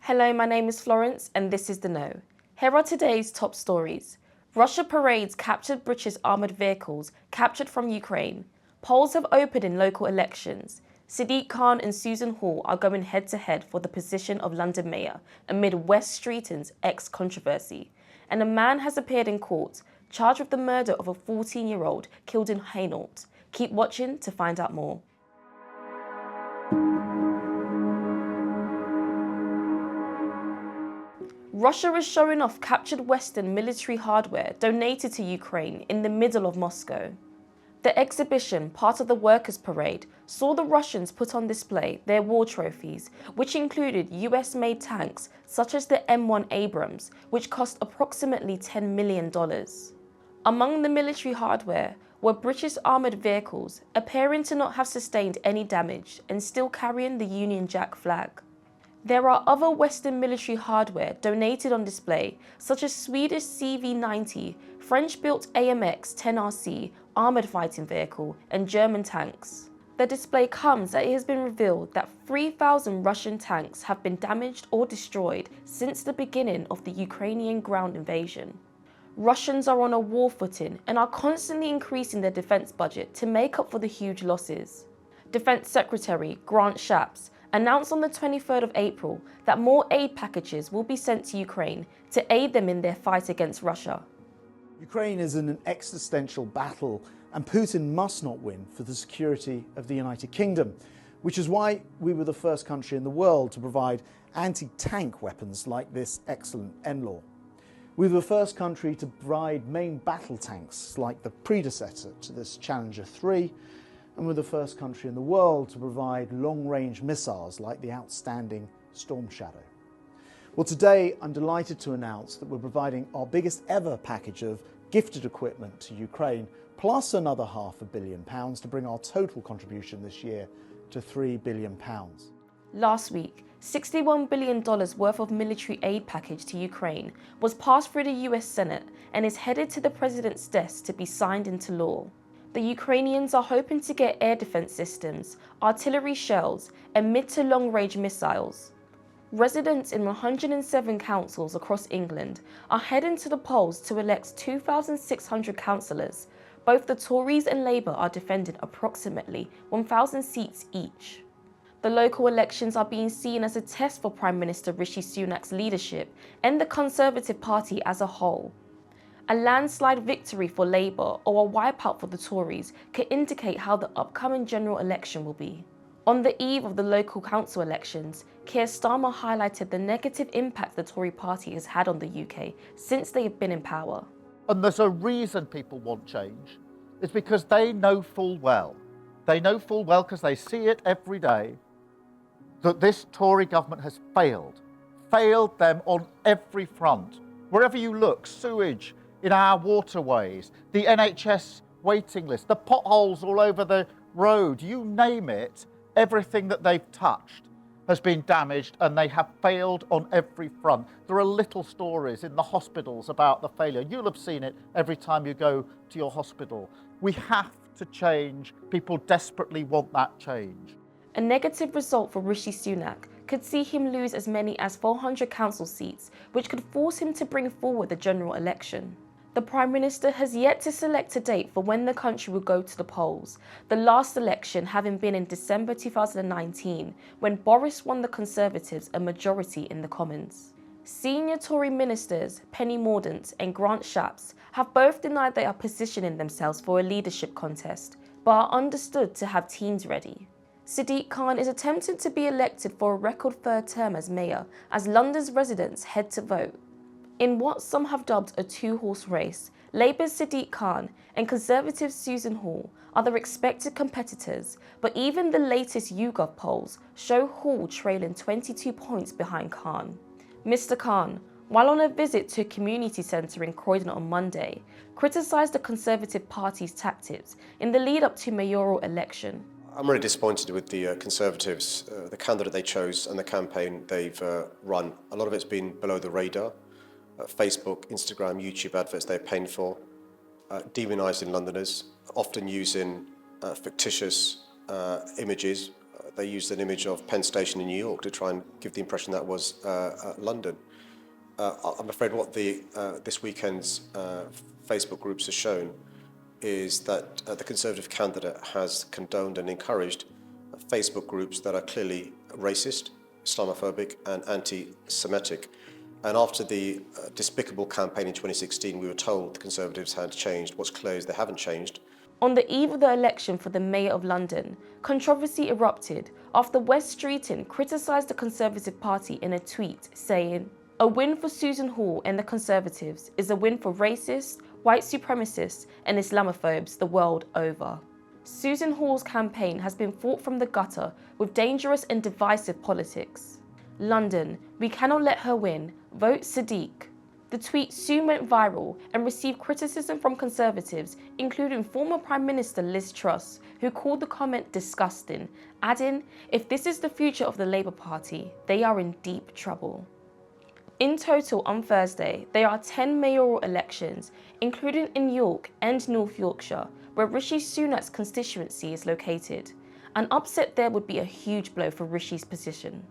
Hello, my name is Florence and this is The Know. Here are today's top stories. Russia parades captured British armoured vehicles captured from Ukraine. Polls have opened in local elections. Sadiq Khan and Susan Hall are going head-to-head for the position of London Mayor amid West Streeton's ex-controversy. And a man has appeared in court, charged with the murder of a 14-year-old killed in Hainault. Keep watching to find out more. Russia is showing off captured Western military hardware donated to Ukraine in the middle of Moscow. The exhibition, part of the Workers' Parade, saw the Russians put on display their war trophies, which included US-made tanks such as the M1 Abrams, which cost approximately $10 million. Among the military hardware were British armoured vehicles, appearing to not have sustained any damage and still carrying the Union Jack flag. There are other Western military hardware donated on display, such as Swedish CV-90, French-built AMX 10RC armoured fighting vehicle, and German tanks. The display comes as it has been revealed that 3,000 Russian tanks have been damaged or destroyed since the beginning of the Ukrainian ground invasion. Russians are on a war footing and are constantly increasing their defence budget to make up for the huge losses. Defence Secretary Grant Shapps announced on the 23rd of April that more aid packages will be sent to Ukraine to aid them in their fight against Russia. Ukraine is in an existential battle, and Putin must not win for the security of the United Kingdom, which is why we were the first country in the world to provide anti-tank weapons like this excellent NLAW. We were the first country to provide main battle tanks like the predecessor to this Challenger 3, and we're the first country in the world to provide long-range missiles like the outstanding Storm Shadow. Well, today I'm delighted to announce that we're providing our biggest ever package of gifted equipment to Ukraine, plus another £500 million to bring our total contribution this year to £3 billion. Last week, $61 billion worth of military aid package to Ukraine was passed through the US Senate and is headed to the president's desk to be signed into law. The Ukrainians are hoping to get air defense systems, artillery shells, and mid to long-range missiles. Residents in 107 councils across England are heading to the polls to elect 2,600 councillors. Both the Tories and Labour are defending approximately 1,000 seats each. The local elections are being seen as a test for Prime Minister Rishi Sunak's leadership and the Conservative Party as a whole. A landslide victory for Labour or a wipeout for the Tories could indicate how the upcoming general election will be. On the eve of the local council elections, Keir Starmer highlighted the negative impact the Tory party has had on the UK since they have been in power. And there's a reason people want change. It's because they know full well because they see it every day, that this Tory government has failed them on every front. Wherever you look, sewage in our waterways, the NHS waiting list, the potholes all over the road, you name it, everything that they've touched has been damaged and they have failed on every front. There are little stories in the hospitals about the failure. You'll have seen it every time you go to your hospital. We have to change. People desperately want that change. A negative result for Rishi Sunak could see him lose as many as 400 council seats, which could force him to bring forward the general election. The Prime Minister has yet to select a date for when the country will go to the polls, the last election having been in December 2019, when Boris won the Conservatives a majority in the Commons. Senior Tory ministers Penny Mordaunt and Grant Shapps have both denied they are positioning themselves for a leadership contest, but are understood to have teams ready. Sadiq Khan is attempting to be elected for a record third term as mayor as London's residents head to vote. In what some have dubbed a two-horse race, Labour's Sadiq Khan and Conservative's Susan Hall are their expected competitors, but even the latest YouGov polls show Hall trailing 22 points behind Khan. Mr. Khan, while on a visit to a community centre in Croydon on Monday, criticised the Conservative Party's tactics in the lead-up to mayoral election. I'm really disappointed with the Conservatives, the candidate they chose and the campaign they've run. A lot of it's been below the radar. Facebook, Instagram, YouTube adverts they're paying for, demonising Londoners, often using fictitious images they used an image of Penn Station in New York to try and give the impression that was London. I'm afraid what this weekend's Facebook groups have shown is that the Conservative candidate has condoned and encouraged Facebook groups that are clearly racist, Islamophobic and anti-Semitic. And after the despicable campaign in 2016, we were told the Conservatives had changed. What's clear is they haven't changed. On the eve of the election for the Mayor of London, controversy erupted after Wes Streeton criticised the Conservative Party in a tweet saying, "A win for Susan Hall and the Conservatives is a win for racists, white supremacists and Islamophobes the world over." Susan Hall's campaign has been fought from the gutter with dangerous and divisive politics. London, we cannot let her win. Vote Sadiq. The tweet soon went viral and received criticism from Conservatives, including former Prime Minister Liz Truss, who called the comment disgusting, adding, "If this is the future of the Labour Party, they are in deep trouble." In total, on Thursday, there are 10 mayoral elections, including in York and North Yorkshire, where Rishi Sunak's constituency is located. An upset there would be a huge blow for Rishi's position.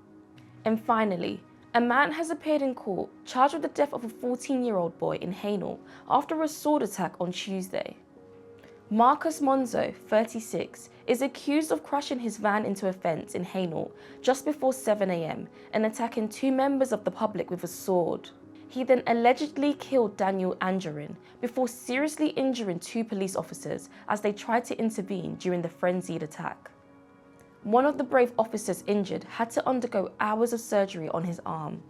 And finally, a man has appeared in court charged with the death of a 14-year-old boy in Hainault after a sword attack on Tuesday. Marcus Monzo, 36, is accused of crashing his van into a fence in Hainault just before 7 a.m. and attacking 2 members of the public with a sword. He then allegedly killed Daniel Angerin before seriously injuring 2 police officers as they tried to intervene during the frenzied attack. One of the brave officers injured had to undergo hours of surgery on his arm.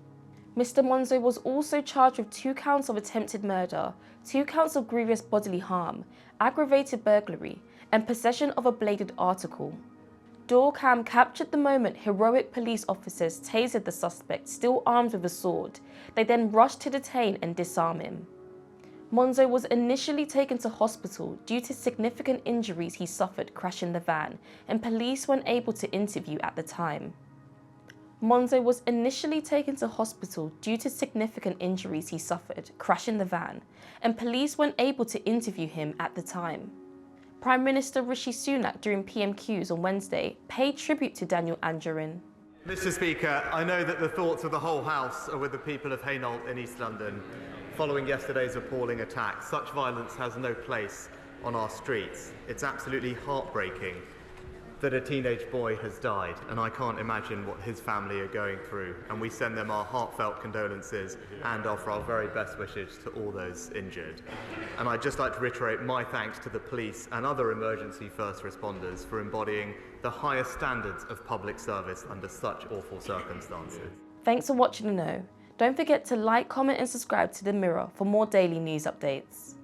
Mr. Monzo was also charged with 2 counts of attempted murder, 2 counts of grievous bodily harm, aggravated burglary, and possession of a bladed article. Doorcam captured the moment heroic police officers tasered the suspect still armed with a sword. They then rushed to detain and disarm him. Monzo was initially taken to hospital due to significant injuries he suffered crashing the van, and police weren't able to interview at the time. Monzo was initially taken to hospital due to significant injuries he suffered crashing the van, and police weren't able to interview him at the time. Prime Minister Rishi Sunak during PMQs on Wednesday paid tribute to Daniel Angerin. Mr. Speaker, I know that the thoughts of the whole House are with the people of Hainault in East London. Following yesterday's appalling attack, such violence has no place on our streets. It's absolutely heartbreaking that a teenage boy has died, and I can't imagine what his family are going through. And we send them our heartfelt condolences and offer our very best wishes to all those injured. And I'd just like to reiterate my thanks to the police and other emergency first responders for embodying the highest standards of public service under such awful circumstances. Thanks for watching The Know. Don't forget to like, comment and subscribe to The Mirror for more daily news updates.